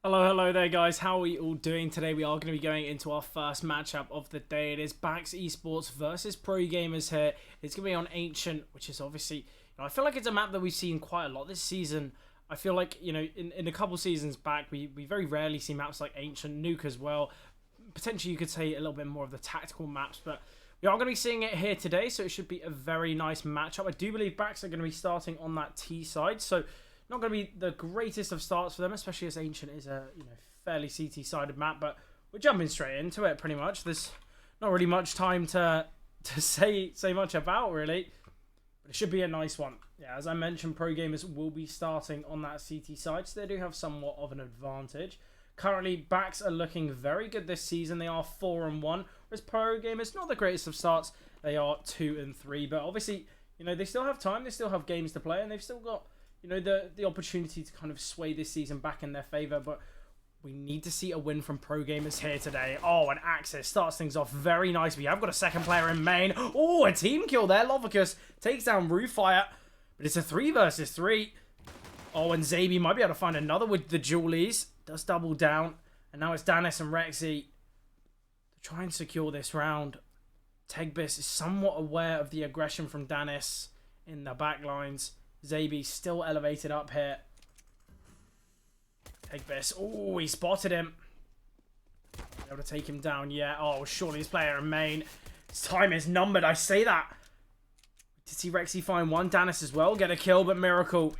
Hello there guys, how are we all doing today? We are going to be going into our first matchup of the day. It is BakseSport versus PROGAMERS here. It's going to be on Ancient, which is obviously, I feel like it's a map that we've seen quite a lot this season. I feel like, in a couple seasons back, we very rarely see maps like Ancient, Nuke as well. Potentially you could say a little bit more of the tactical maps, but we are going to be seeing it here today, so it should be a very nice matchup. I do believe Baks are going to be starting on that T side, so not going to be the greatest of starts for them, especially as Ancient is a fairly CT-sided map, but we're jumping straight into it pretty much. There's not really much time to say much about, really. But it should be a nice one. Yeah, as I mentioned, PROGAMERS will be starting on that CT side, so they do have somewhat of an advantage. Currently, Baks are looking very good this season. They are 4-1, whereas PROGAMERS, not the greatest of starts. They are 2-3, but obviously, they still have time. They still have games to play, and they've still got the opportunity to kind of sway this season back in their favor, but we need to see a win from PROGAMERS here today. Oh, and Axis starts things off very nice. We have got a second player in main. Oh, a team kill there. Lovicus takes down Roofire, but it's a 3 versus 3. Oh, and Zabi might be able to find another with the Julies. Does double down, and now it's Danis and Rexy to try and secure this round. Tegbis is somewhat aware of the aggression from Danis in the back lines. Zabi still elevated up here. Tegbis. Oh, he spotted him. Able to take him down. Yeah. Oh, surely his player in main. His time is numbered. I say that. Did see Rexy find one? Danis as well. Get a kill, but Miracle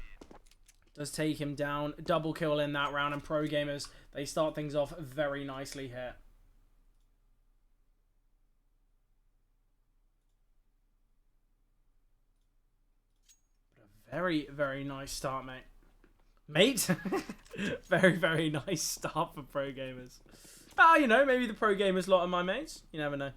does take him down. Double kill in that round. And PROGAMERS, they start things off very nicely here. Very, very nice start, mate. Very, very nice start for PROGAMERS. Ah, maybe the PROGAMERS lot are my mates. You never know.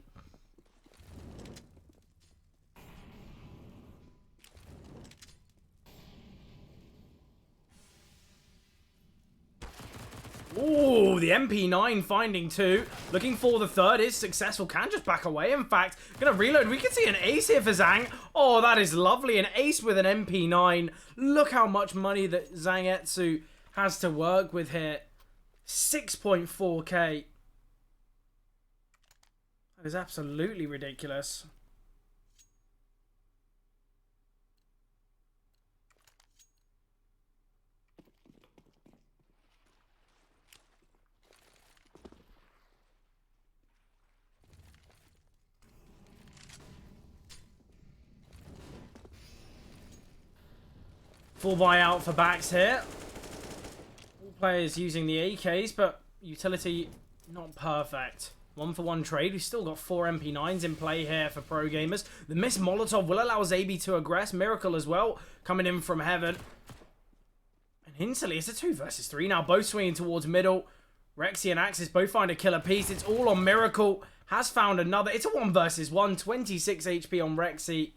Ooh, the MP9 finding 2. Looking for the third is successful. Can just back away, in fact. Gonna reload. We can see an ace here for Zhang. Oh, that is lovely. An ace with an MP9. Look how much money that Zangetsu has to work with here. 6.4k. That is absolutely ridiculous. Full buyout for Baks here. All players using the AKs, but utility not perfect. 1-for-1 trade. We've still got 4 MP9s in play here for PROGAMERS. The Miss Molotov will allow Zabi to aggress. Miracle as well, coming in from heaven. And instantly, it's a 2 versus 3 now. Both swinging towards middle. Rexy and Axis both find a killer piece. It's all on Miracle. Has found another. It's a 1 versus 1. 26 HP on Rexy.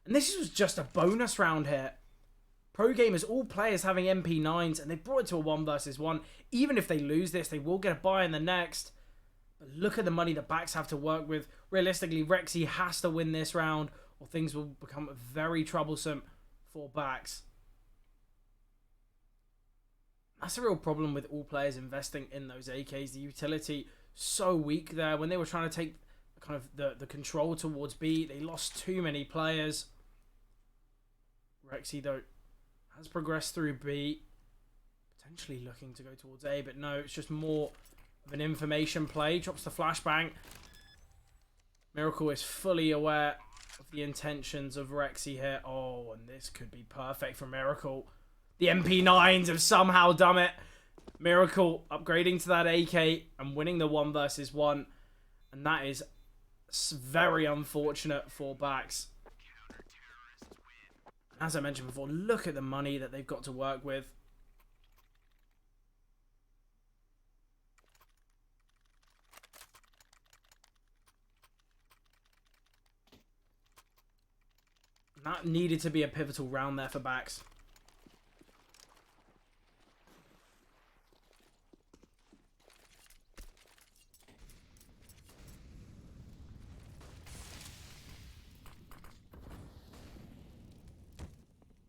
And this was just a bonus round here. PROGAMERS, all players having MP9s, and they brought it to a 1 versus 1. Even if they lose this, they will get a buy in the next. But look at the money that Baks have to work with. Realistically, Rexy has to win this round, or things will become very troublesome for Baks. That's a real problem with all players investing in those AKs. The utility so weak there. When they were trying to take kind of the control towards B, they lost too many players. Rexy, though, has progressed through B, potentially looking to go towards A, but no, it's just more of an information play. Drops the flashbang. Miracle is fully aware of the intentions of Rexy here. Oh, and this could be perfect for Miracle. The MP9s have somehow done it. Miracle upgrading to that AK and winning the 1 versus 1, and that is very unfortunate for Baks. As I mentioned before, look at the money that they've got to work with. That needed to be a pivotal round there for Baks.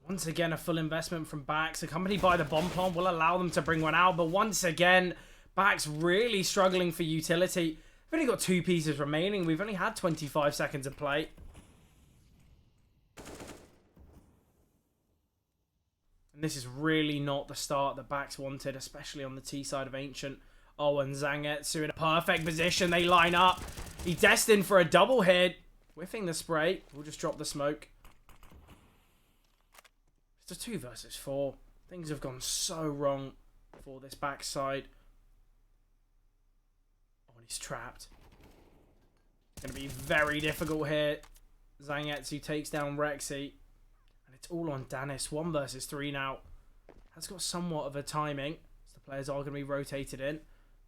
Once again, a full investment from Bax, accompanied by the bomb plant, will allow them to bring one out. But once again, Bax really struggling for utility. We've only got 2 pieces remaining. We've only had 25 seconds of play. And this is really not the start that Bax wanted, especially on the T side of Ancient. Oh, and Zangetsu in a perfect position. They line up. He's destined for a double hit. Whiffing the spray. We'll just drop the smoke. It's a 2 versus 4. Things have gone so wrong for this backside. Oh, and he's trapped. It's going to be very difficult here. Zangetsu takes down Rexy. And it's all on Danis. 1 versus 3 now. Has got somewhat of a timing. So the players are going to be rotated in.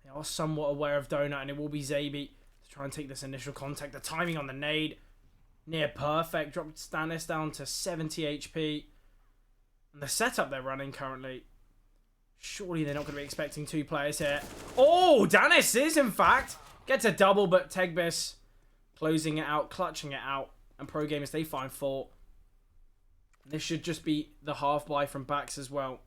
They are somewhat aware of Donut, and it will be Zabi to try and take this initial contact. The timing on the nade, near perfect. Dropped Stannis down to 70 HP. And the setup they're running currently, surely they're not going to be expecting 2 players here. Oh, Danis is, in fact. Gets a double, but Tegbis closing it out, clutching it out. And ProGamers, they find 4. This should just be the half buy from Bax as well.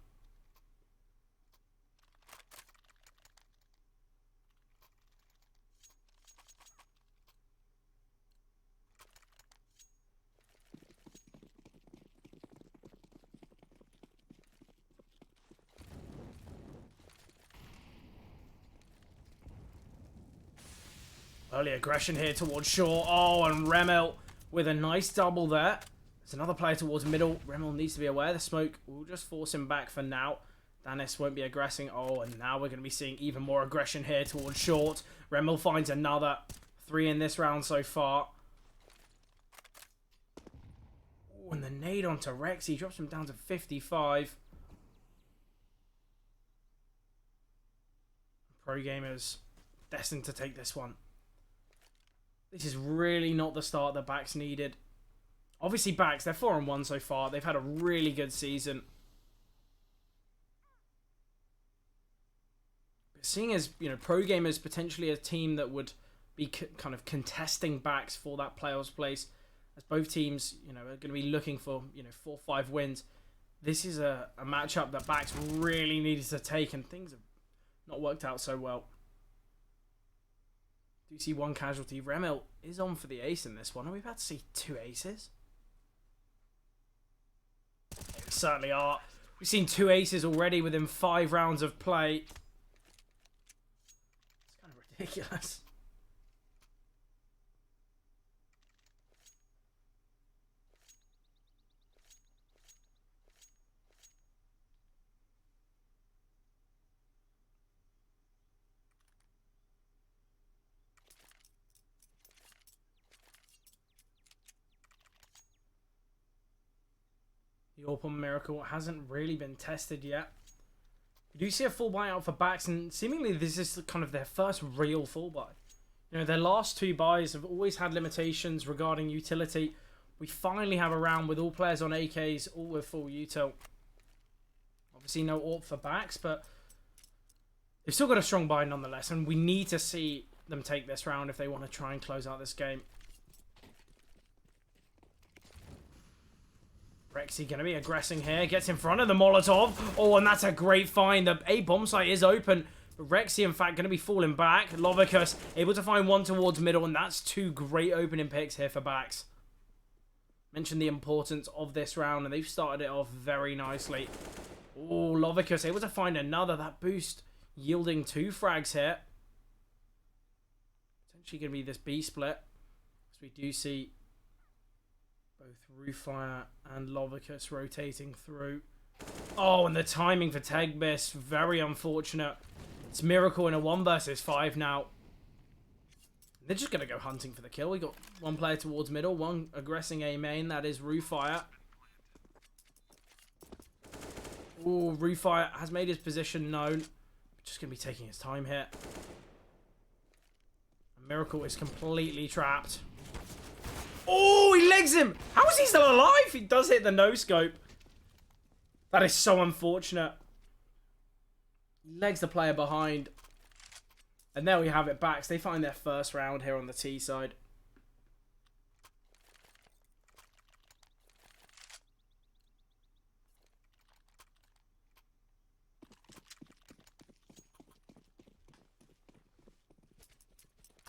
Early aggression here towards Shaw. Oh, and Remel with a nice double there. There's another player towards middle. Remel needs to be aware. The smoke will just force him back for now. Danis won't be aggressing. Oh, and now we're going to be seeing even more aggression here towards short. Remel finds another. 3 in this round so far. Oh, and the nade onto Rex. He drops him down to 55. ProGamers destined to take this one. This is really not the start that Bax needed. Obviously, Bax, they're 4-1 so far. They've had a really good season. But seeing as, you know, ProGamers potentially a team that would be kind of contesting Bax for that playoffs place, as both teams, you know, are going to be looking for, you know, 4-5 wins. This is a matchup that Bax really needed to take, and things have not worked out so well. Do you see 1 casualty? Remel is on for the ace in this one. Are we about to see 2 aces? Yeah, we certainly are. We've seen 2 aces already within 5 rounds of play. It's kind of ridiculous. The Orpon Miracle hasn't really been tested yet. You do see a full buy out for Bax, and seemingly this is kind of their first real full buy. You know, their last 2 buys have always had limitations regarding utility. We finally have a round with all players on AKs, all with full util. Obviously no AWP for Bax, but they've still got a strong buy nonetheless, and we need to see them take this round if they want to try and close out this game. Rexy going to be aggressing here. Gets in front of the Molotov. Oh, and that's a great find. The A bomb site is open. But Rexy, in fact, going to be falling back. Lovicus able to find 1 towards middle. And that's 2 great opening picks here for Bax. Mentioned the importance of this round. And they've started it off very nicely. Oh, Lovicus able to find another. That boost yielding 2 frags here. Potentially going to be this B split. As we do see both Rooffire and Lovicus rotating through. Oh, and the timing for Tegbis, very unfortunate. It's Miracle in a 1 versus 5 now. They're just going to go hunting for the kill. We got 1 player towards middle, 1 aggressing A main. That is Rooffire. Oh, Rooffire has made his position known. Just going to be taking his time here. Miracle is completely trapped. Oh, he legs him. How is he still alive? He does hit the no-scope. That is so unfortunate. He legs the player behind. And there we have it, Bax. They find their first round here on the T side.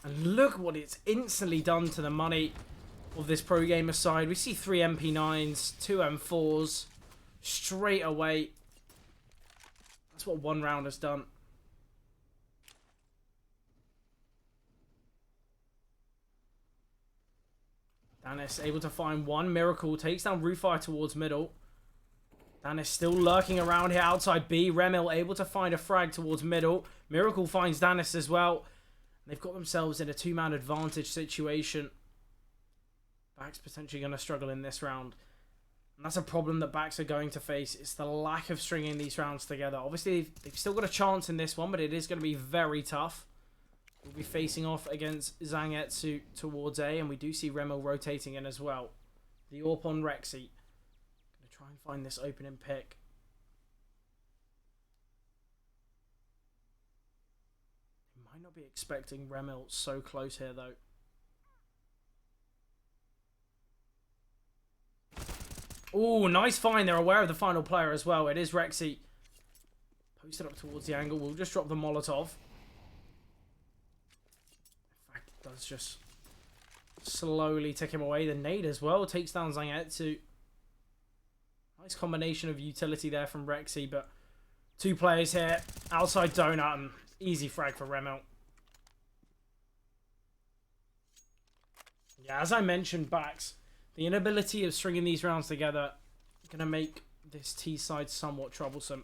And look what it's instantly done to the money of this Pro Gamer side. We see 3 MP9s, 2 M4s straight away. That's what one round has done. Danis able to find one. Miracle takes down Rufire towards middle. Danis still lurking around here outside B. Remil able to find a frag towards middle. Miracle finds Danis as well. They've got themselves in a 2-man advantage situation. Baks potentially going to struggle in this round. And that's a problem that Baks are going to face. It's the lack of stringing these rounds together. Obviously, they've still got a chance in this one, but it is going to be very tough. We'll be facing off against Zangetsu towards A, and we do see Remil rotating in as well. The AWP on Rexy. Going to try and find this opening pick. He might not be expecting Remil so close here, though. Oh, nice find. They're aware of the final player as well. It is Rexy. Posted up towards the angle. We'll just drop the Molotov. Does just slowly tick him away. The nade as well takes down Zangetsu. Nice combination of utility there from Rexy, but 2 players here. Outside donut and easy frag for Remil. Yeah, as I mentioned, Baks, the inability of stringing these rounds together going to make this T side somewhat troublesome.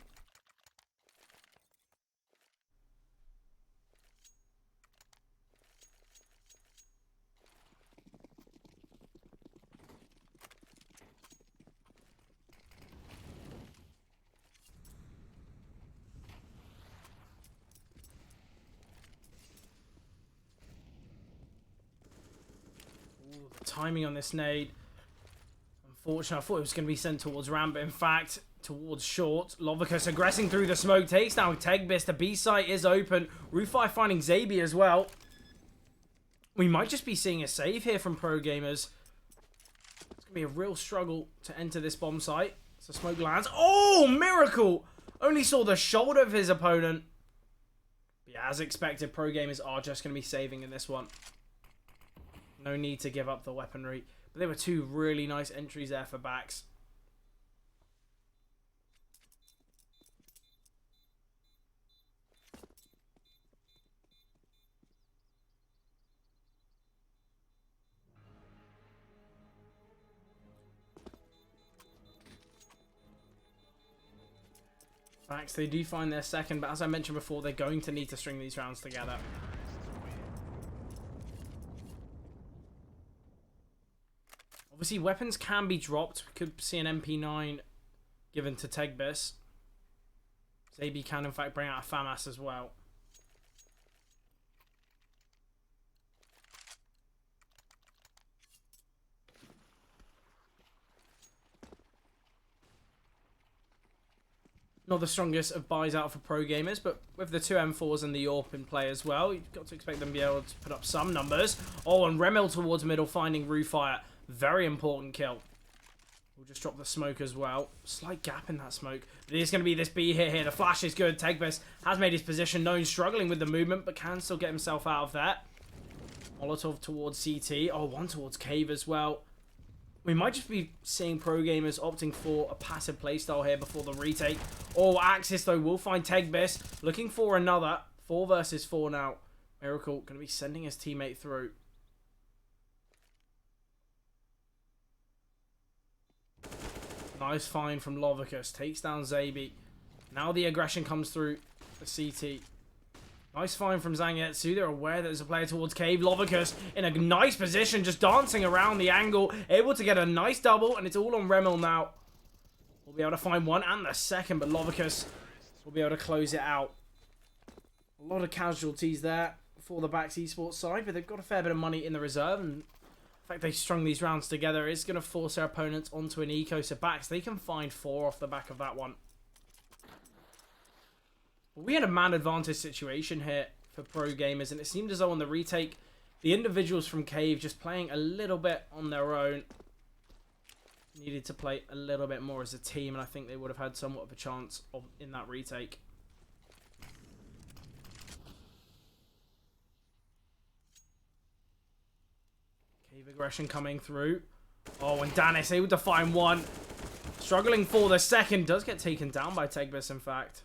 Timing on this nade. Unfortunately, I thought it was going to be sent towards ramp, but in fact, towards short. Lovicus aggressing through the smoke. Takes down Tegbis. The B site is open. Rufai finding Zabi as well. We might just be seeing a save here from Pro Gamers. It's going to be a real struggle to enter this bomb site. So smoke lands. Oh, miracle! Only saw the shoulder of his opponent. But yeah, as expected, Pro Gamers are just going to be saving in this one. No need to give up the weaponry. But there were 2 really nice entries there for Baks. Baks, they do find their second, but as I mentioned before, they're going to need to string these rounds together. Obviously, weapons can be dropped. We could see an MP9 given to Tegbis. Zabi can, in fact, bring out a FAMAS as well. Not the strongest of buys out for Pro Gamers, but with the 2 M4s and the AWP in play as well, you've got to expect them to be able to put up some numbers. Oh, and Remil towards middle, finding Rufire. Very important kill. We'll just drop the smoke as well. Slight gap in that smoke. There's going to be this B hit here. The flash is good. Tegbis has made his position known, struggling with the movement, but can still get himself out of that. Molotov towards CT. Oh, one towards Cave as well. We might just be seeing Pro Gamers opting for a passive playstyle here before the retake. Oh, Axis, though, will find Tegbis. Looking for another. 4 versus 4 now. Miracle going to be sending his teammate through. Nice find from Lovicus. Takes down Zabi. Now the aggression comes through the CT. Nice find from Zangetsu. They're aware that there's a player towards Cave. Lovicus in a nice position, just dancing around the angle. Able to get a nice double, and it's all on Remil now. We'll be able to find one and the second, but Lovicus will be able to close it out. A lot of casualties there for the BakseSport side, but they've got a fair bit of money in the reserve, and the fact they strung these rounds together is going to force their opponents onto an eco. So Baks, they can find 4 off the back of that one. We had a man advantage situation here for Pro Gamers, and it seemed as though on the retake, the individuals from Cave just playing a little bit on their own needed to play a little bit more as a team, and I think they would have had somewhat of a chance in that retake. Plenty of aggression coming through. Oh, and Danis able to find one. Struggling for the second. Does get taken down by Tegbis, in fact.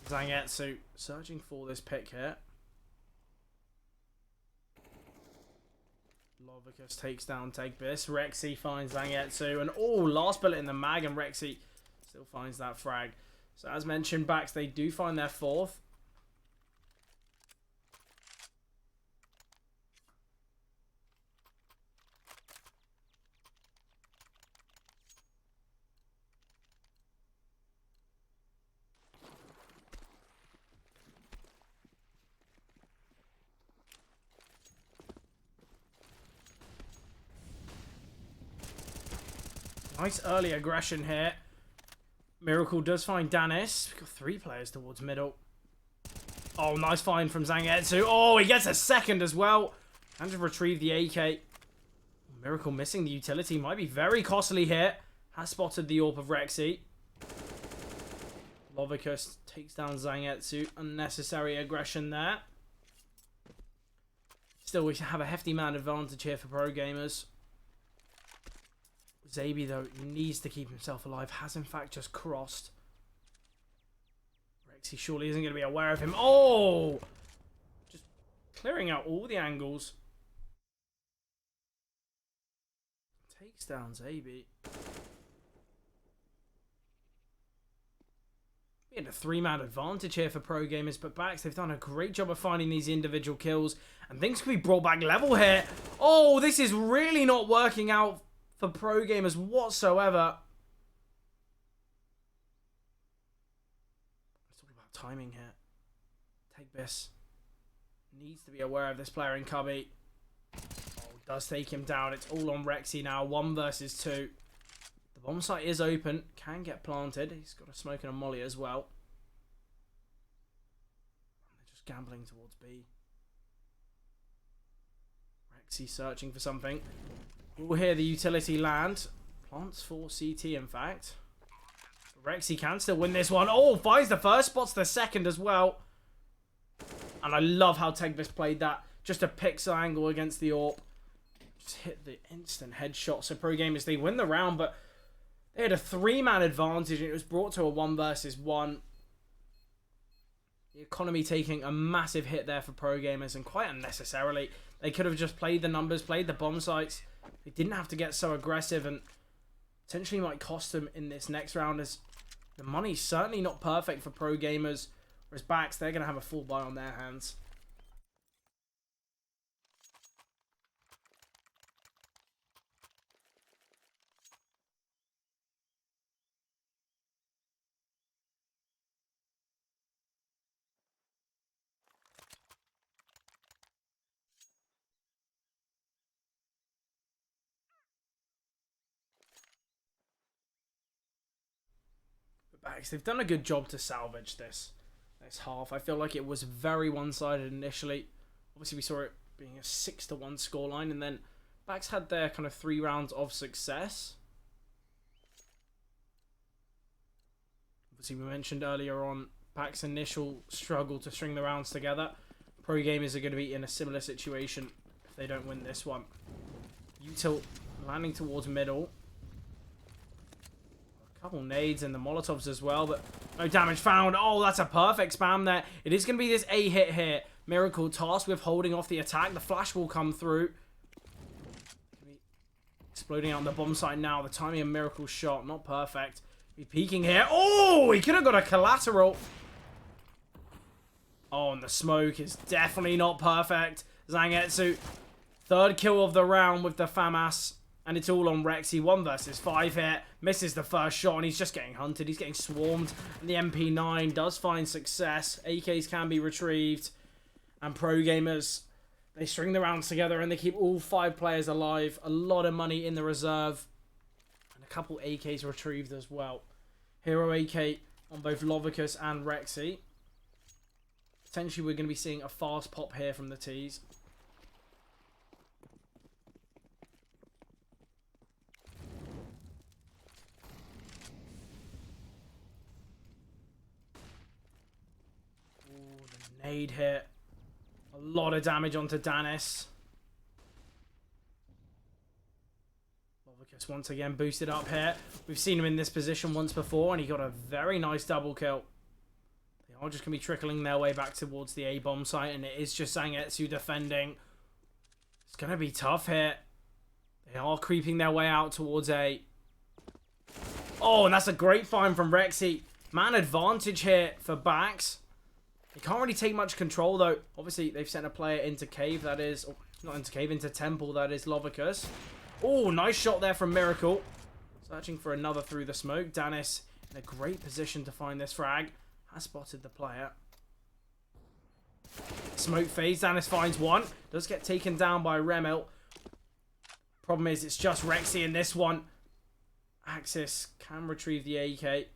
Zangetsu searching for this pick here. Lovicus takes down Tegbis. Rexy finds Zangetsu. And oh, last bullet in the mag, and Rexy still finds that frag. So as mentioned, Bax, they do find their fourth. Nice early aggression here. Miracle does find Danis. We've got 3 players towards middle. Oh, nice find from Zangetsu. Oh, he gets a second as well. And to retrieve the AK. Miracle missing the utility. Might be very costly here. Has spotted the AWP of Rexy. Lovicus takes down Zangetsu. Unnecessary aggression there. Still, we have a hefty man advantage here for pro gamers. Zabi, though, needs to keep himself alive. Has, in fact, just crossed. Rexy surely isn't going to be aware of him. Oh! Just clearing out all the angles. Takes down Zabi. We had a 3-man advantage here for pro gamers, but Bax, they've done a great job of finding these individual kills. And things can be brought back level here. Oh, this is really not working out for pro gamers whatsoever. It's all about timing here. Tegbis needs to be aware of this player in Cubby. Oh, does take him down. It's all on Rexy now. 1 versus 2. The bomb site is open. Can get planted. He's got a smoke and a molly as well. They're just gambling towards B. Rexy searching for something. We'll hear the utility land. Plants for CT, in fact. Rexy can still win this one. Oh, finds the first, spots the second as well. And I love how Tegbis played that. Just a pixel angle against the AWP. Just hit the instant headshot. So pro gamers, they win the round, but they had a 3-man advantage, and it was brought to a 1 versus 1. The economy taking a massive hit there for pro gamers, and quite unnecessarily. They could have just played the numbers, played the bomb sites. They didn't have to get so aggressive, and potentially might cost them in this next round, as the money's certainly not perfect for pro gamers. Whereas Bax, they're going to have a full buy on their hands. Bax, they've done a good job to salvage this half. I feel like it was very one-sided initially. Obviously, we saw it being a 6-1 scoreline, and then Bax had their kind of 3 rounds of success. Obviously, we mentioned earlier on Bax's initial struggle to string the rounds together. Pro gamers are going to be in a similar situation if they don't win this one. Util landing towards middle. Couple nades and the Molotovs as well, but no damage found. Oh, that's a perfect spam there. It is going to be this A hit here. Miracle tasked with holding off the attack. The flash will come through. Exploding out on the bomb site now. The timing of Miracle's shot, not perfect. He's peeking here. Oh, he could have got a collateral. Oh, and the smoke is definitely not perfect. Zangetsu, 3rd kill of the round with the FAMAS. And it's all on Rexy. 1 versus 5 here. Misses the first shot, and he's just getting hunted. He's getting swarmed. And the MP9 does find success. AKs can be retrieved. And pro gamers, they string the rounds together, and they keep all 5 players alive. A lot of money in the reserve. And a couple AKs retrieved as well. Hero AK on both Lovicus and Rexy. Potentially, we're going to be seeing a fast pop here from the T's. Nade hit. A lot of damage onto Danis. Lovicus once again boosted up here. We've seen him in this position once before, and he got a very nice double kill. They are just going to be trickling their way back towards the A-bomb site, and it is just Zangetsu defending. It's going to be tough here. They are creeping their way out towards A. Oh, and that's a great find from Rexy. Man advantage here for Bax. They can't really take much control, though. Obviously, they've sent a player into Cave, that is... Oh, not into Cave, into Temple, that is Lovicus. Oh, nice shot there from Miracle. Searching for another through the smoke. Danis in a great position to find this frag. Has spotted the player. Smoke phase. Danis finds one. Does get taken down by Remel. Problem is, it's just Rexy in this one. Axis can retrieve the AK.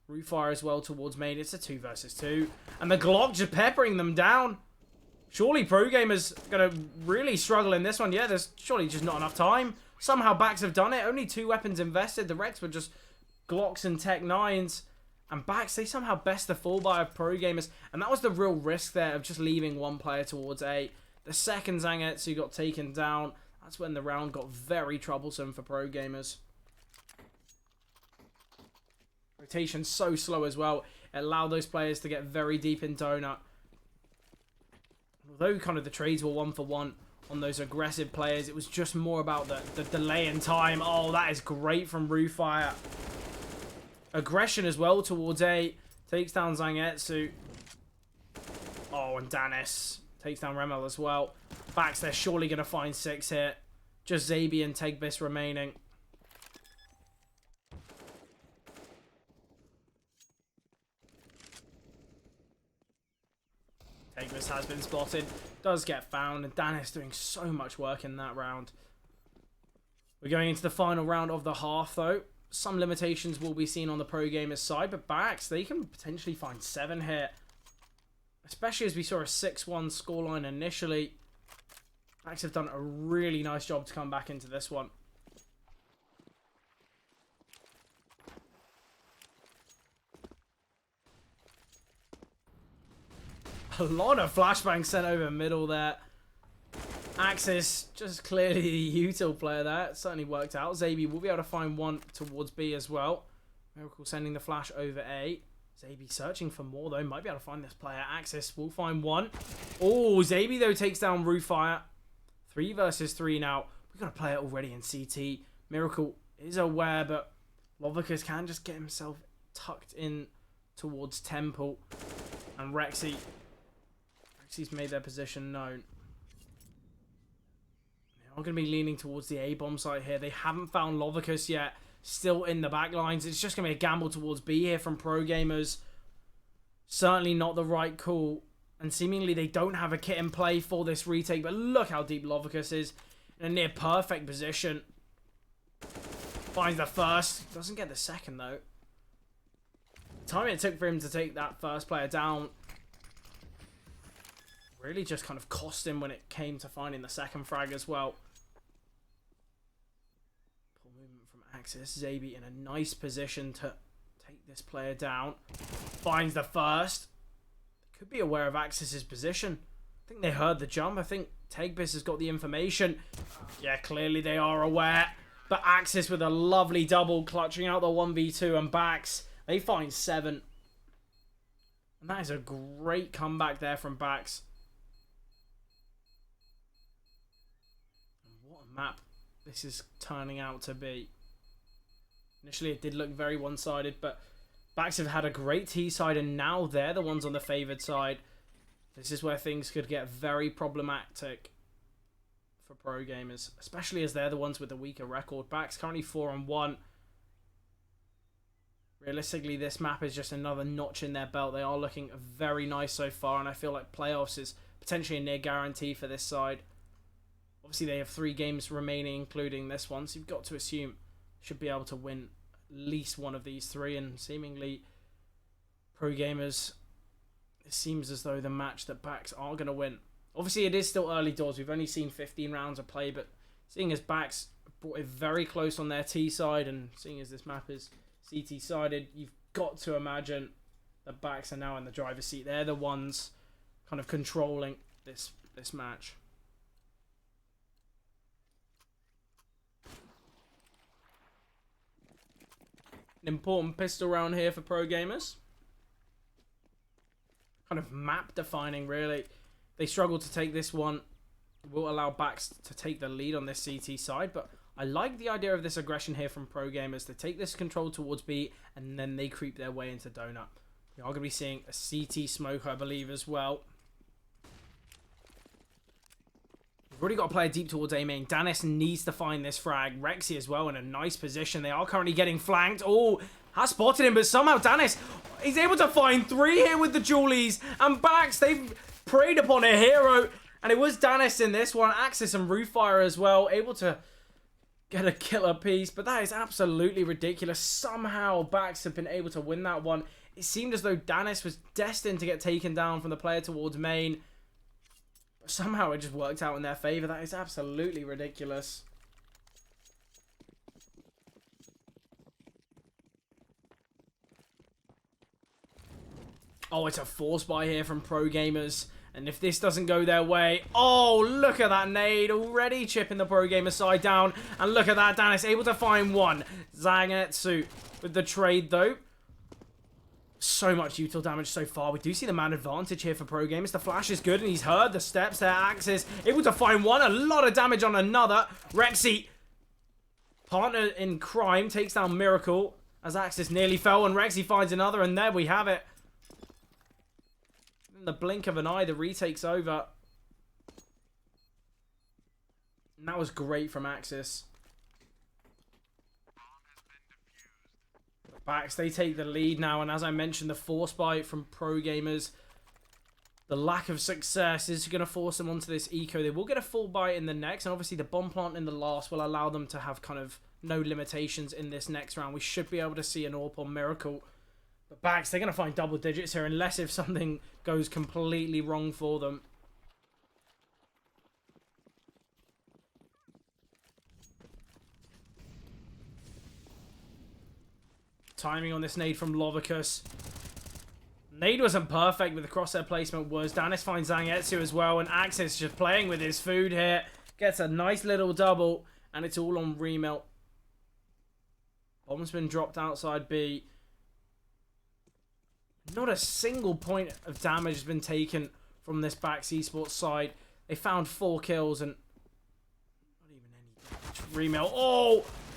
Rootfire as well towards main. It's a 2 versus 2. And the Glock just peppering them down. Surely ProGamers going to really struggle in this one. Yeah, there's surely just not enough time. Somehow Bax have done it. Only 2 weapons invested. The Rex were just Glocks and Tech 9s. And Bax, they somehow best the full buy of ProGamers. And that was the real risk there of just leaving one player towards A. The second Zangetsu got taken down. That's when the round got very troublesome for ProGamers. Rotation so slow as well. It allowed those players to get very deep in donut. Although kind of the trades were 1 for 1 on those aggressive players, it was just more about the delay in time. Oh, that is great from Roofire. Aggression as well towards A. Takes down Zangetsu. Oh, and Danis takes down Remel as well. Bax, they're surely going to find 6 here. Just Zabi and Tegbis remaining. Tegbis has been spotted. Does get found. And Danis doing so much work in that round. We're going into the final round of the half, though. Some limitations will be seen on the ProGamers side, but Bax, they can potentially find 7 here. Especially as we saw a 6-1 scoreline initially. Bax have done a really nice job to come back into this one. A lot of flashbangs sent over middle there. Axis, just clearly the util player there. It certainly worked out. Zabi will be able to find one towards B as well. Miracle sending the flash over A. Zabi searching for more, though. Might be able to find this player. Axis will find one. Oh, Zabi, though, takes down Roofire. 3 versus 3 now. We've got a player already in CT. Miracle is aware, but Lovicus can just get himself tucked in towards Temple. And Rexy's made their position known. They are going to be leaning towards the A-bomb site here. They haven't found Lovicus yet. Still in the back lines. It's just going to be a gamble towards B here from ProGamers. Certainly not the right call. And seemingly they don't have a kit in play for this retake. But look how deep Lovicus is. In a near perfect position. Finds the first. Doesn't get the second, though. The time it took for him to take that first player down really just kind of cost him when it came to finding the second frag as well. Pull movement from Axis. Zabi in a nice position to take this player down. Finds the first. They could be aware of Axis's position. I think they heard the jump. I think Tegbis has got the information. Yeah, clearly they are aware. But Axis with a lovely double, clutching out the 1v2 and Bax. They find 7. And that is a great comeback there from Bax. Map this is turning out to be. Initially it did look very one-sided, but Bax have had a great T side and now they're the ones on the favoured side. This is where things could get very problematic for ProGamers, especially as they're the ones with the weaker record. Bax currently 4-1. Realistically, this map is just another notch in their belt. They are looking very nice so far, and I feel like playoffs is potentially a near guarantee for this side. Obviously, they have 3 games remaining, including this one, so you've got to assume should be able to win at least one of these 3, and seemingly ProGamers, it seems as though the match that Bax are going to win. Obviously, it is still early doors. We've only seen 15 rounds of play, but seeing as Bax brought it very close on their T side, and seeing as this map is CT sided, you've got to imagine that Bax are now in the driver's seat. They're the ones kind of controlling this this match. An important pistol round here for Pro Gamers. Kind of map defining, really. They struggle to take this one. Will allow Baks to take the lead on this CT side, but I like the idea of this aggression here from Pro Gamers to take this control towards B, and then they creep their way into Donut. We are going to be seeing a CT smoke, I believe, as well. We've already got a player deep towards A main. Danis needs to find this frag. Rexy as well in a nice position. They are currently getting flanked. Oh, has spotted him, but somehow Danis, he's able to find 3 here with the Julies. And Baks, they've preyed upon a hero. And it was Danis in this one. Axis and Rooffire as well. Able to get a killer piece. But that is absolutely ridiculous. Somehow Baks have been able to win that one. It seemed as though Danis was destined to get taken down from the player towards main. But somehow it just worked out in their favor. That is absolutely ridiculous. Oh, it's a force buy here from Pro Gamers. And if this doesn't go their way... Oh, look at that nade. Already chipping the Pro Gamer side down. And look at that. Danis able to find one. Zangetsu with the trade, though. So much util damage so far. We do see the man advantage here for Pro Gamers. The flash is good, and he's heard the steps there. Axis able to find one. A lot of damage on another. Rexy, partner in crime, takes down Miracle as Axis nearly fell, and Rexy finds another, and there we have it. In the blink of an eye, the retake's over. And that was great from Axis. Baks, they take the lead now, and as I mentioned, the force buy from Pro Gamers. The lack of success is going to force them onto this eco. They will get a full buy in the next, and obviously the bomb plant in the last will allow them to have kind of no limitations in this next round. We should be able to see an AWP on Miracle. But Baks, they're going to find double digits here, unless if something goes completely wrong for them. Timing on this nade from Lovicus. Nade wasn't perfect, but the crosshair placement was. Danis finds Zangetsu as well, and Axis just playing with his food here. Gets a nice little double, and it's all on Remelt. Bomb's been dropped outside B. Not a single point of damage has been taken from this BakseSport side. They found 4 kills and not even any damage. Remelt.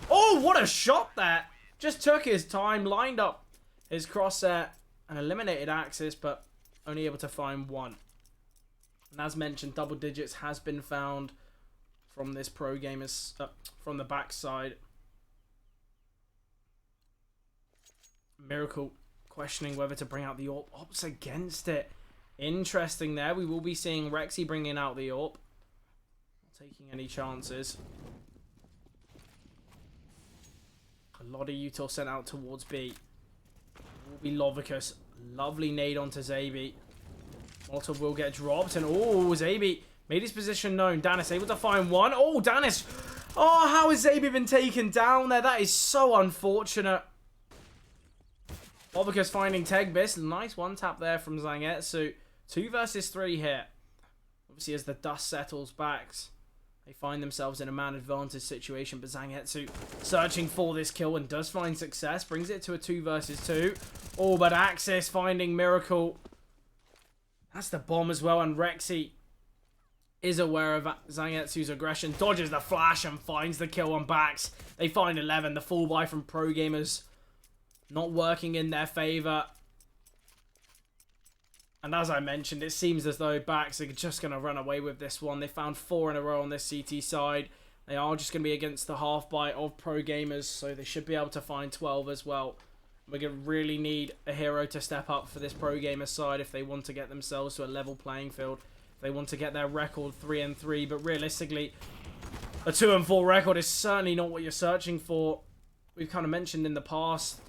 Oh, what a shot there. Just took his time, lined up his crosshair and eliminated Axis, but only able to find 1. And as mentioned, double digits has been found from this Pro Gamers, from the back side. Miracle questioning whether to bring out the AWP. Opts against it. Interesting there. We will be seeing Rexy bringing out the AWP. Not taking any chances. A lot of util sent out towards B. Will be Lovicus. Lovely nade onto Zabi. Molotov will get dropped. And Zabi made his position known. Danis able to find one. Danis. How has Zabi been taken down there? That is so unfortunate. Lovicus finding Tegbis. Nice one tap there from Zangetsu. 2 versus 3 here. Obviously, as the dust settles back, they find themselves in a man advantage situation, but Zangetsu searching for this kill and does find success. Brings it to a 2 versus 2. But Axis finding Miracle. That's the bomb as well, and Rexy is aware of Zangetsu's aggression. Dodges the flash and finds the kill on Baks. They find 11. The full buy from Pro Gamers not working in their favor. And as I mentioned, it seems as though Baks are just going to run away with this one. They found 4 in a row on this CT side. They are just going to be against the half buy of Pro Gamers, so they should be able to find 12 as well. We're going to really need a hero to step up for this Pro Gamers side if they want to get themselves to a level playing field. If they want to get their record 3-3, but realistically, a 2-4 record is certainly not what you're searching for. We've kind of mentioned in the past,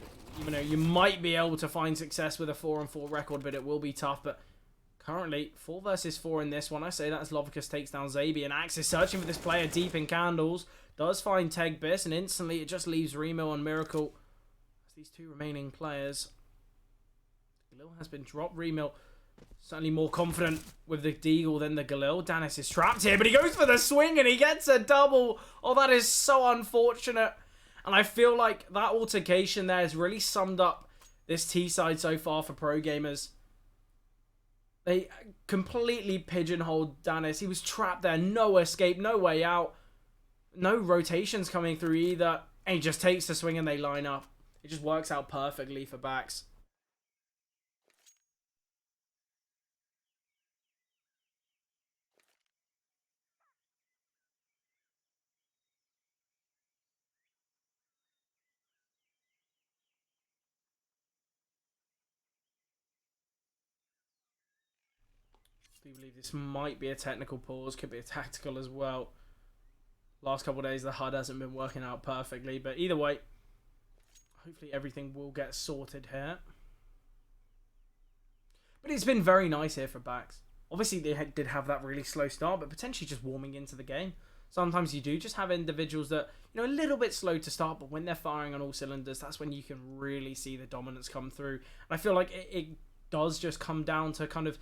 you might be able to find success with a 4-4 record, but it will be tough. But currently, 4 versus 4 in this one. I say that as Lovicus takes down Zabi, and Axis searching for this player deep in candles. Does find Tegbis, and instantly it just leaves Remo and Miracle as these 2 remaining players. Lil has been dropped. Remo Certainly more confident with the Deagle than the Galil. Danis is trapped here, but he goes for the swing and he gets a double. Oh, that is so unfortunate. And I feel like that altercation there has really summed up this T-side so far for Pro Gamers. They completely pigeonholed Danis. He was trapped there. No escape, no way out. No rotations coming through either. And he just takes the swing and they line up. It just works out perfectly for Baks. I do believe this might be a technical pause. Could be a tactical as well. Last couple of days, the HUD hasn't been working out perfectly. But either way, hopefully everything will get sorted here. But it's been very nice here for Baks. Obviously, they did have that really slow start, but potentially just warming into the game. Sometimes you do just have individuals that, a little bit slow to start, but when they're firing on all cylinders, that's when you can really see the dominance come through. And I feel like it does just come down to kind of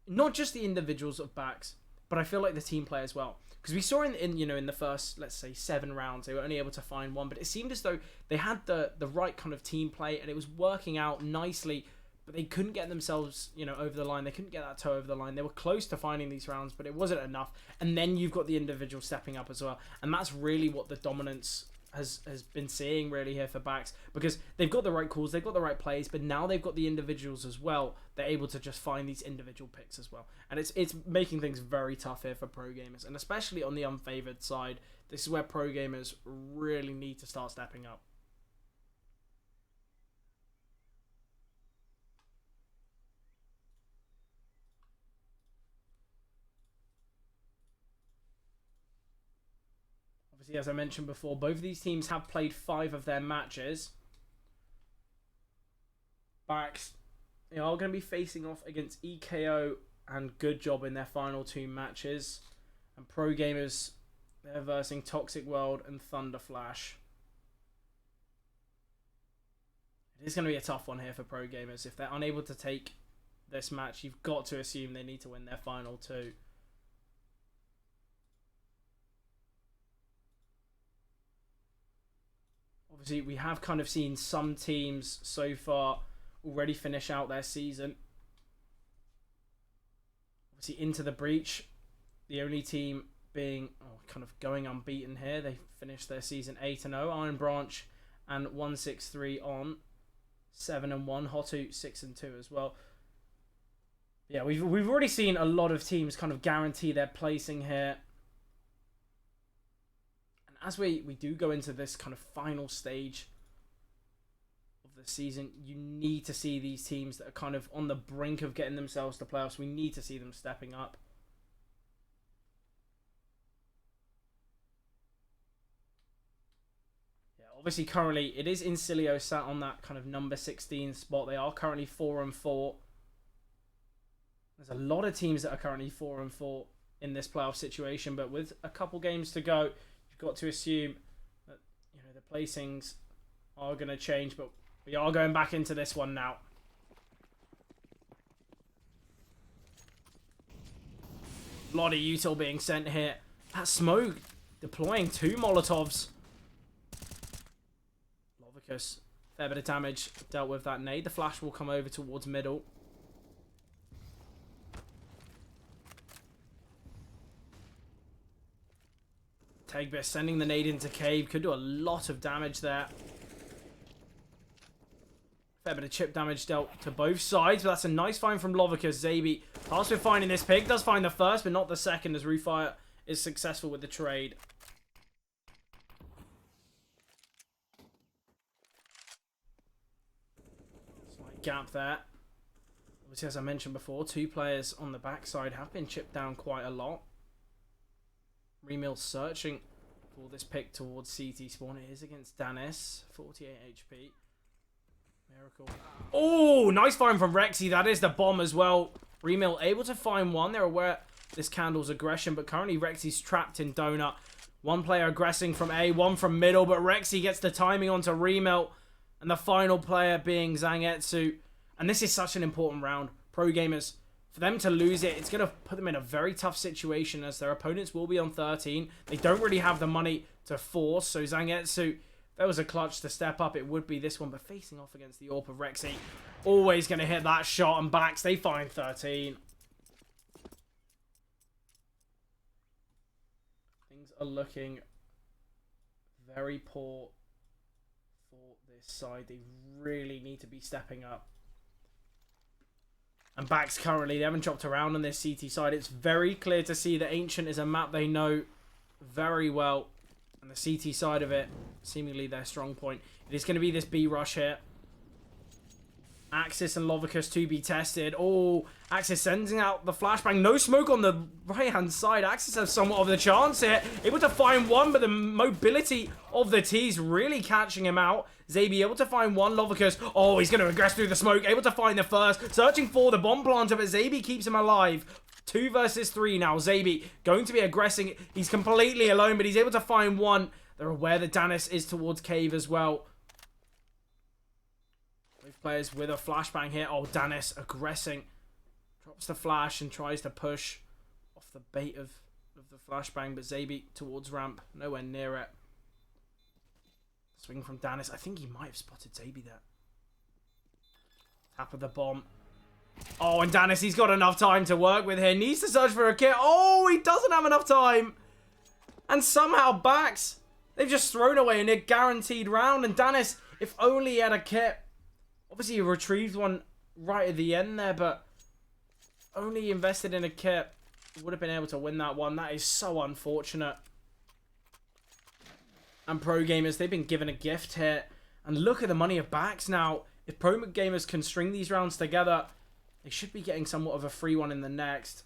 not just the individuals of Baks, but I feel like the team play as well. Because we saw in the first, let's say, 7 rounds, they were only able to find one, but it seemed as though they had the right kind of team play and it was working out nicely, but they couldn't get themselves, over the line. They couldn't get that toe over the line. They were close to finding these rounds, but it wasn't enough. And then you've got the individual stepping up as well. And that's really what the dominance has been seeing really here for Baks, because they've got the right calls, they've got the right plays, but now they've got the individuals as well. They're able to just find these individual picks as well, and it's making things very tough here for Pro Gamers, and especially on the unfavored side. This is where Pro Gamers really need to start stepping up. Obviously, as I mentioned before, both of these teams have played 5 of their matches. Baks, they are going to be facing off against EKO and Good Job in their final 2 matches. And Pro Gamers, they're versing Toxic World and Thunder Flash. It is going to be a tough one here for Pro Gamers. If they're unable to take this match, you've got to assume they need to win their final 2. Obviously, we have kind of seen some teams so far already finish out their season. Obviously, Into the Breach, the only team being kind of going unbeaten here. They finished their season 8-0. Iron Branch and 163 on 7-1. Hotu 6-2 as well. Yeah, we've already seen a lot of teams kind of guarantee their placing here. As we do go into this kind of final stage of the season, you need to see these teams that are kind of on the brink of getting themselves to playoffs. We need to see them stepping up. Yeah, obviously currently it is Incilio sat on that kind of number 16 spot. They are currently 4-4. There's a lot of teams that are currently 4-4 in this playoff situation, but with a couple games to go, got to assume that the placings are going to change, but we are going back into this one now. A lot of util being sent here. That smoke deploying 2 Molotovs. Lovicus, fair bit of damage dealt with that nade. The flash will come over towards middle. Tegbis sending the nade into cave. Could do a lot of damage there. Fair bit of chip damage dealt to both sides, but that's a nice find from Lovicus. Zabi tasked with finding this pick. Does find the first, but not the second, as Rufire is successful with the trade. Slight gap there. Obviously, as I mentioned before, 2 players on the backside have been chipped down quite a lot. Remil searching for this pick towards CT spawn. It is against Danis, 48 HP. Miracle. Oh, nice find from Rexy. That is the bomb as well. Remil able to find one. They're aware this candle's aggression, but currently Rexy's trapped in Donut. One player aggressing from A, one from middle, but Rexy gets the timing onto Remil, and the final player being Zangetsu. And this is such an important round. Pro Gamers, For them to lose it, it's going to put them in a very tough situation as their opponents will be on 13. They don't really have the money to force. So Zangetsu, if there was a clutch to step up, it would be this one. But facing off against the AWP of Rexy, always going to hit that shot. And Bax, they find 13. Things are looking very poor for this side. They really need to be stepping up. And Bax currently, they haven't chopped around on this CT side. It's very clear to see that Ancient is a map they know very well. And the CT side of it, seemingly their strong point. It is going to be this B rush here. Axis and Lovicus to be tested. Oh, Axis sending out the flashbang. No smoke on the right-hand side. Axis has somewhat of the chance here. Able to find one, but the mobility of the T's really catching him out. Zabi able to find one. Lovicus, oh, he's going to aggress through the smoke. Able to find the first. Searching for the bomb planter, but Zabi keeps him alive. 2 versus 3 now. Zabi going to be aggressing. He's completely alone, but he's able to find one. They're aware that Danis is towards Cave as well. Players with a flashbang here. Oh, Danis aggressing. Drops the flash and tries to push off the bait of the flashbang. But Zabi towards ramp. Nowhere near it. Swing from Danis. I think he might have spotted Zabi there. Tap of the bomb. Oh, and Danis, he's got enough time to work with here. Needs to search for a kit. Oh, he doesn't have enough time. And somehow Bax, they've just thrown away a near guaranteed round. And Danis, if only he had a kit. Obviously, he retrieved one right at the end there, but only invested in a kit. Would have been able to win that one. That is so unfortunate. And ProGamers, they've been given a gift here. And look at the money of Bax now. If ProGamers can string these rounds together, they should be getting somewhat of a free one in the next.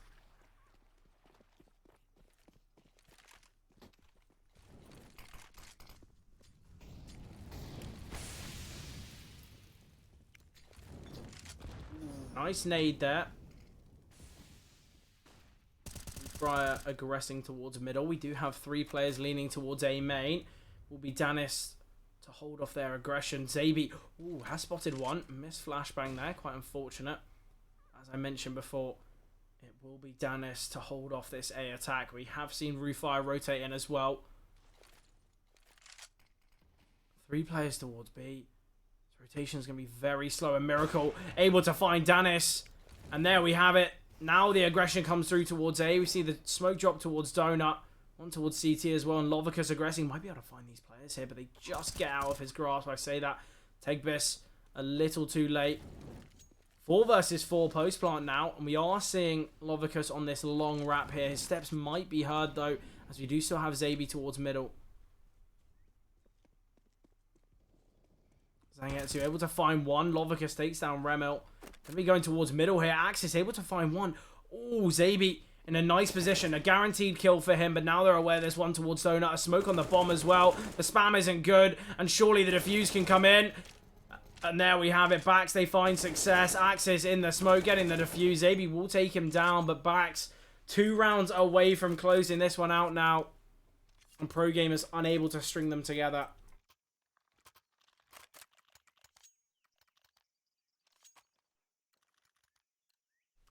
Nice nade there. Fryer aggressing towards middle. We do have 3 players leaning towards A main. Will be Danis to hold off their aggression. Zabi, ooh, has spotted one. Missed flashbang there. Quite unfortunate. As I mentioned before, it will be Danis to hold off this A attack. We have seen Rufire rotate in as well. 3 players towards B. Rotation is going to be very slow. And Miracle able to find Danis. And there we have it. Now the aggression comes through towards A. We see the smoke drop towards Donut. One towards CT as well. And Lovicus aggressing. Might be able to find these players here, but they just get out of his grasp. I say that. Tegbis a little too late. 4 versus 4 post plant now. And we are seeing Lovicus on this long wrap here. His steps might be heard though, as we do still have Zabi towards middle. Zangetsu able to find one. Lovicus takes down Remel. Gonna be going towards middle here. Axis able to find one. Oh, Zabi in a nice position. A guaranteed kill for him, but now they're aware there's one towards Donut. A smoke on the bomb as well. The spam isn't good, and surely the defuse can come in. And there we have it. Bax, they find success. Axis in the smoke, getting the defuse. Zabi will take him down, but Bax 2 rounds away from closing this one out now. And ProGamers unable to string them together.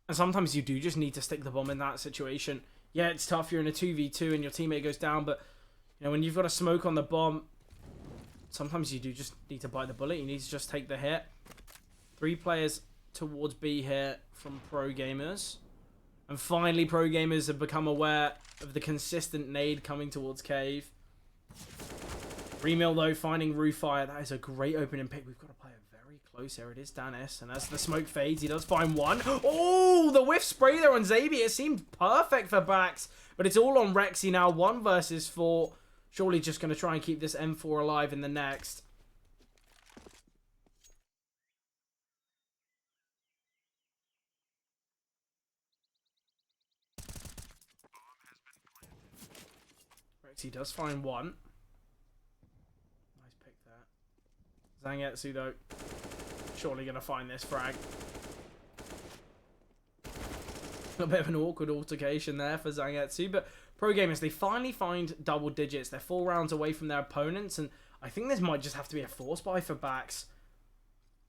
And sometimes you do just need to stick the bomb in that situation. Yeah, it's tough. You're in a 2v2 and your teammate goes down. But, you know, when you've got a smoke on the bomb, sometimes you do just need to bite the bullet. You need to just take the hit. 3 players towards B here from ProGamers. And finally, ProGamers have become aware of the consistent nade coming towards Cave. Remil, though, finding Rufire. That is a great opening pick. We've got to play it very close here. It is Danis. And as the smoke fades, he does find one. Oh, the whiff spray there on Zabi. It seemed perfect for Bax. But it's all on Rexy now. 1 versus 4. Surely just going to try and keep this M4 alive in the next. Rexy does find one. Nice pick there. Zangetsu, though, surely going to find this frag. A bit of an awkward altercation there for Zangetsu, but ProGamers, they finally find double digits. They're 4 rounds away from their opponents, and I think this might just have to be a force buy for Bax.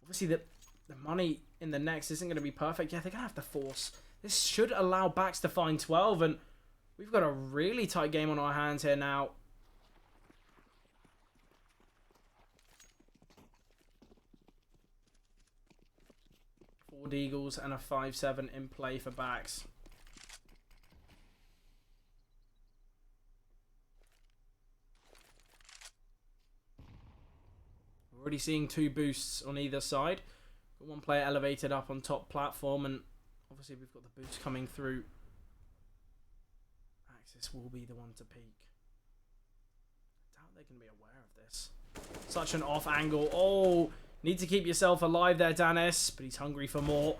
Obviously, the money in the next isn't going to be perfect. Yeah, they're going to have to force. This should allow Bax to find 12, and we've got a really tight game on our hands here now. Four Deagles and a 5-7 in play for Bax. We're already seeing 2 boosts on either side. Got one player elevated up on top platform, and obviously we've got the boost coming through. Axis will be the one to peak. I doubt they can be aware of this. Such an off angle. Oh, need to keep yourself alive there, Danis, but he's hungry for more.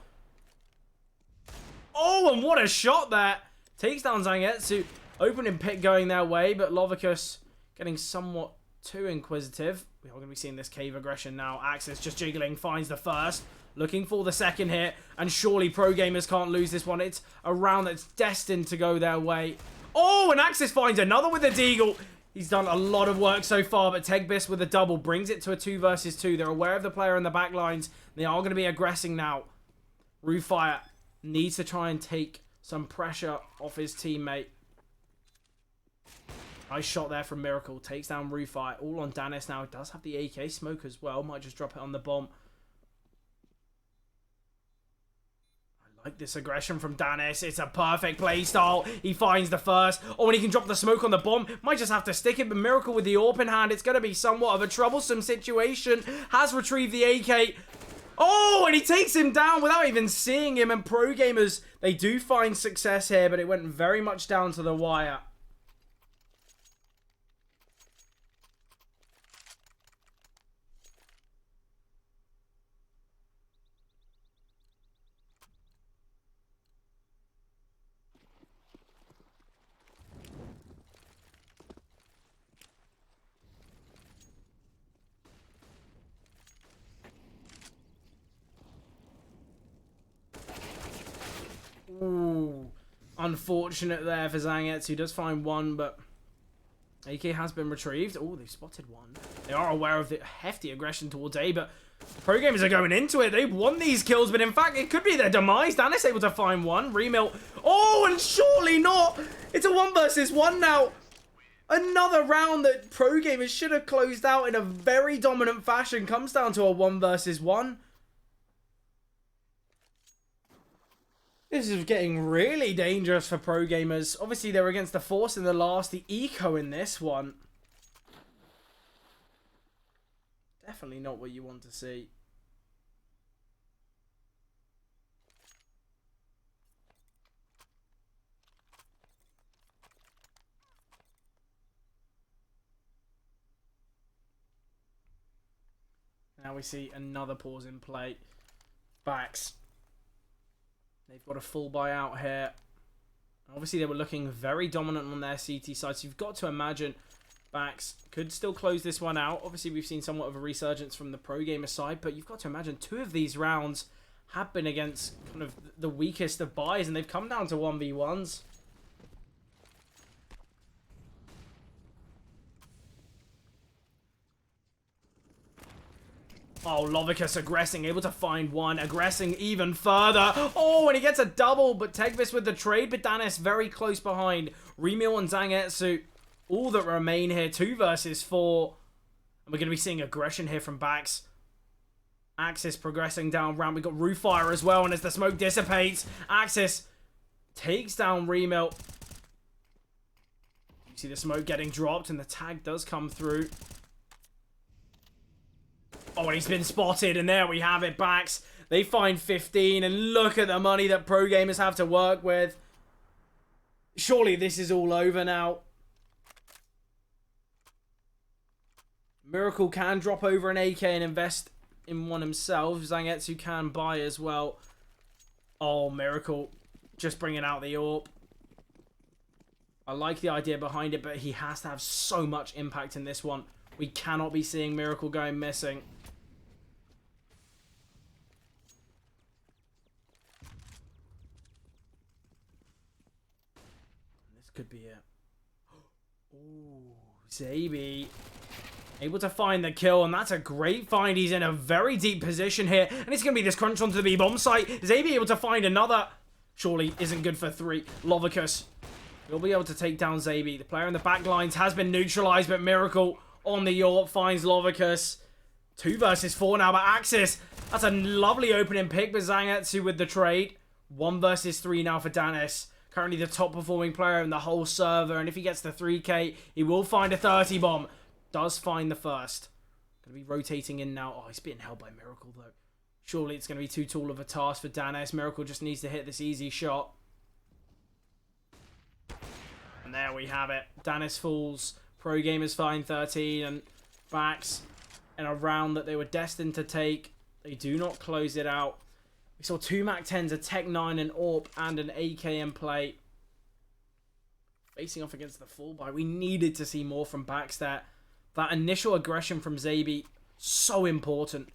Oh, and what a shot there. Takes down Zangetsu. Opening pick going their way, but Lovicus getting somewhat too inquisitive. We are going to be seeing this cave aggression now. Axis just jiggling, finds the first. Looking for the second hit, and surely ProGamers can't lose this one. It's a round that's destined to go their way. Oh, and Axis finds another with a Deagle. He's done a lot of work so far, but Tegbis with a double brings it to a 2 versus 2. They're aware of the player in the back lines. They are going to be aggressing now. Rooffire needs to try and take some pressure off his teammate. Nice shot there from Miracle. Takes down Rooffire. All on Danis now. Does have the AK smoke as well. Might just drop it on the bomb. Like this aggression from Danis. It's a perfect playstyle. He finds the first. Oh, and he can drop the smoke on the bomb. Might just have to stick it, but Miracle with the AWP in hand. It's going to be somewhat of a troublesome situation. Has retrieved the AK. Oh, and he takes him down without even seeing him. And ProGamers, they do find success here, but it went very much down to the wire. Ooh, unfortunate there for Zangetsu. He does find one, but AK has been retrieved. Oh, they've spotted one. They are aware of the hefty aggression towards A, but ProGamers are going into it. They've won these kills, but in fact, it could be their demise. Danis able to find one. Remil. Oh, and surely not. It's a 1 versus 1 now. Another round that ProGamers should have closed out in a very dominant fashion comes down to a 1 versus 1. This is getting really dangerous for ProGamers. Obviously, they were against the Force in the last, the Eco in this one. Definitely not what you want to see. Now we see another pause in play. Bax. They've got a full buyout here. Obviously, they were looking very dominant on their CT side, so you've got to imagine Bax could still close this one out. Obviously, we've seen somewhat of a resurgence from the ProGamer side, but you've got to imagine 2 of these rounds have been against kind of the weakest of buys, and they've come down to 1v1s. Oh, Lovicus aggressing, able to find one, aggressing even further. Oh, and he gets a double, but Tegbis with the trade, but Danis very close behind. Remil and Zangetsu, all that remain here, 2 versus 4. And we're going to be seeing aggression here from Bax. Axis progressing down ramp. We've got Rooffire as well, and as the smoke dissipates, Axis takes down Remil. You see the smoke getting dropped, and the tag does come through. Oh, and he's been spotted, and there we have it, Bax. They find 15, and look at the money that ProGamers have to work with. Surely this is all over now. Miracle can drop over an AK and invest in one himself. Zangetsu can buy as well. Oh, Miracle just bringing out the AWP. I like the idea behind it, but he has to have so much impact in this one. We cannot be seeing Miracle going missing. This could be it. Ooh, Zabi able to find the kill, and that's a great find. He's in a very deep position here, and it's going to be this crunch onto the B-bomb site. Zabi able to find another. surely isn't good for 3. Lovicus will be able to take down Zabi. The player in the back lines has been neutralized, but Miracle on the York finds Lovicus. 2 versus 4 now, but Axis, that's a lovely opening pick with Zangetsu with the trade. 1 versus 3 now for Danis. Currently the top performing player in the whole server, and if he gets the 3k, he will find a 30 bomb. Does find the first. Going to be rotating in now. Oh, he's being held by Miracle, though. Surely it's going to be too tall of a task for Danis. Miracle just needs to hit this easy shot. And there we have it. Danis falls. PROGAMERS find 13, and Bax in a round that they were destined to take. They do not close it out. We saw 2 MAC-10s, a Tech 9, an AWP, and an AK in play. Facing off against the fullback. We needed to see more from Bax there. That initial aggression from Zabi, so important.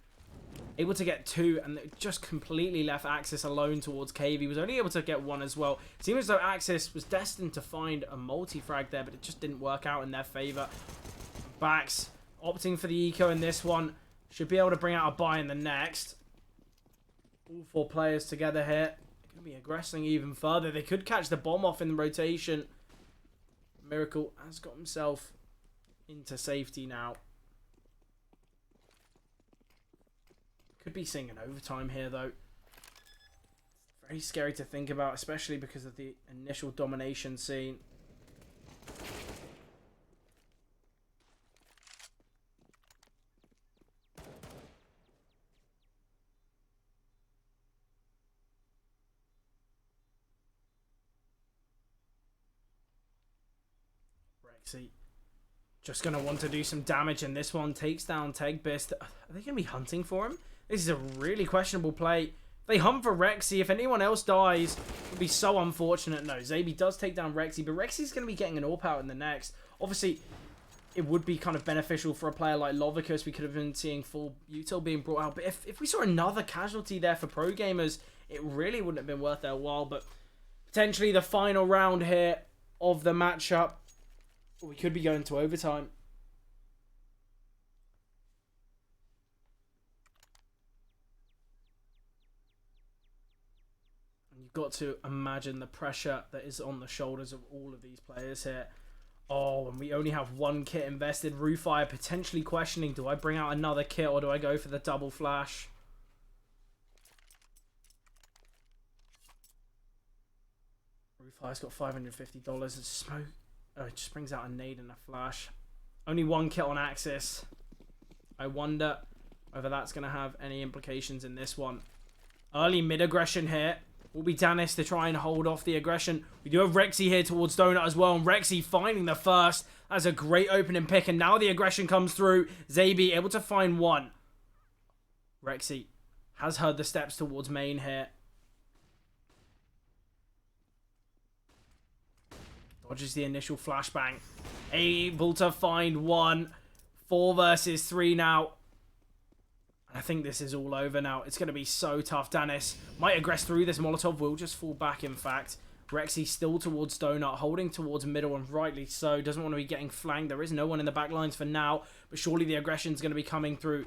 Able to get 2, and it just completely left Axis alone towards Cave. He was only able to get 1 as well. It seems as though Axis was destined to find a multi-frag there, but it just didn't work out in their favor. Bax opting for the eco in this one. Should be able to bring out a buy in the next. All 4 players together here. They're going to be aggressing even further. They could catch the bomb off in the rotation. Miracle has got himself into safety now. Could be seeing an overtime here, though. Very scary to think about, especially because of the initial domination scene. Rexy just going to want to do some damage in this one. Takes down Tegbist. Are they going to be hunting for him? This is a really questionable play. If they hunt for Rexy, if anyone else dies, it would be so unfortunate. No, Zabi does take down Rexy, but Rexy's going to be getting an AWP out in the next. Obviously, it would be kind of beneficial for a player like Lovicus. We could have been seeing full util being brought out. But if we saw another casualty there for PROGAMERS, it really wouldn't have been worth their while. But potentially the final round here of the matchup, we could be going to overtime. You've got to imagine the pressure that is on the shoulders of all of these players here. Oh, and we only have 1 kit invested. Rufire potentially questioning, do I bring out another kit or do I go for the double flash? Rufire's got $550 of smoke. Oh, it just brings out a nade and a flash. Only 1 kit on Axis. I wonder whether that's going to have any implications in this one. Early mid-aggression here. Will be Danis to try and hold off the aggression. We do have Rexy here towards Donut as well. And Rexy finding the first. That's a great opening pick. And now the aggression comes through. Zabi able to find 1. Rexy has heard the steps towards main here. Dodges the initial flashbang. Able to find 1. 4 versus 3 now. I think this is all over now. It's going to be so tough. Danis might aggress through this. Molotov will just fall back, in fact. Rexy still towards Donut, holding towards middle, and rightly so. Doesn't want to be getting flanked. There is no one in the back lines for now, but surely the aggression is going to be coming through.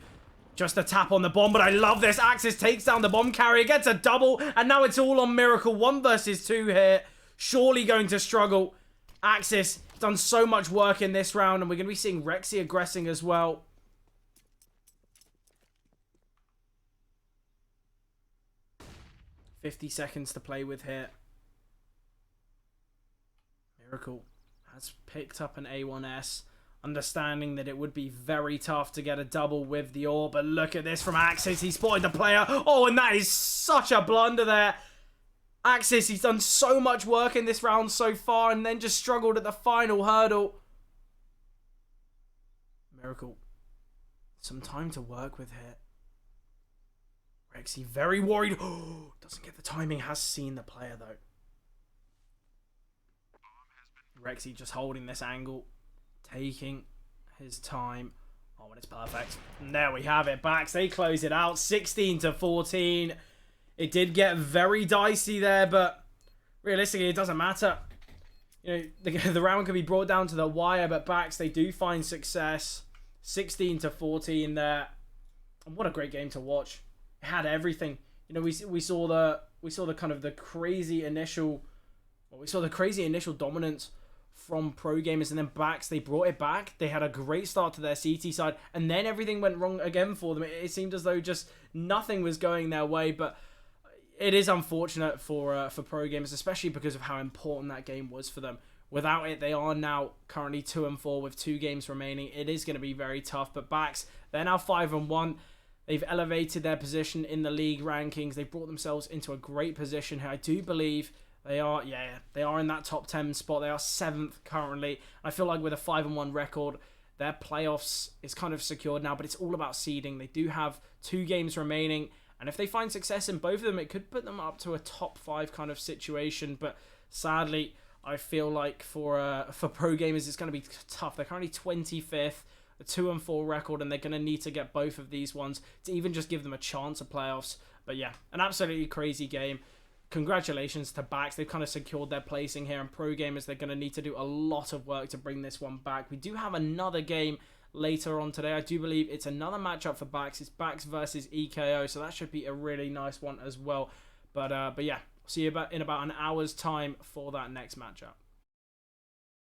Just a tap on the bomb, but I love this. Axis takes down the bomb carrier, gets a double, and now it's all on Miracle. 1 versus 2 here. Surely going to struggle. Axis done so much work in this round, and we're going to be seeing Rexy aggressing as well. $50 seconds to play with here. Miracle has picked up an A1S, understanding that it would be very tough to get a double with the AWP. But look at this from Axis. He spotted the player. Oh, and that is such a blunder there. Axis, he's done so much work in this round so far and then just struggled at the final hurdle. Miracle, some time to work with here. Rexy very worried. Oh, doesn't get the timing. Has seen the player though. Rexy just holding this angle, taking his time. Oh, and it's perfect. And there we have it. Bax, they close it out. 16-14. It did get very dicey there, but realistically, it doesn't matter. You know, the round could be brought down to the wire, but Bax, they do find success. 16-14 there. And what a great game to watch. It had everything. you know, we saw the kind of the crazy initial, well, we saw the crazy initial dominance from Pro Gamers, and then Baks, they brought it back. They had a great start to their CT side, and then everything went wrong again for them. It seemed as though just nothing was going their way, but it is unfortunate for Pro Gamers, especially because of how important that game was for them. Without it, they are now currently 2-4 with 2 games remaining. It is going to be very tough, but Baks, they're now 5-1. They've elevated their position in the league rankings. They've brought themselves into a great position here. I do believe they are, they are in that top 10 spot. They are 7th currently. I feel like with a 5-1 record, their playoffs is kind of secured now, but it's all about seeding. They do have 2 games remaining, and if they find success in both of them, it could put them up to a top 5 kind of situation. But sadly, I feel like for Pro Gamers, it's going to be tough. They're currently 25th, a 2-4 record, and they're going to need to get both of these ones to even just give them a chance of playoffs. But yeah, an absolutely crazy game. Congratulations to Baks. They've kind of secured their placing here, and Pro Gamers, they're going to need to do a lot of work to bring this one back. We do have another game later on today. I do believe it's another matchup for Baks. It's Baks versus EKO, so that should be a really nice one as well. But yeah, see you in about an hour's time for that next matchup.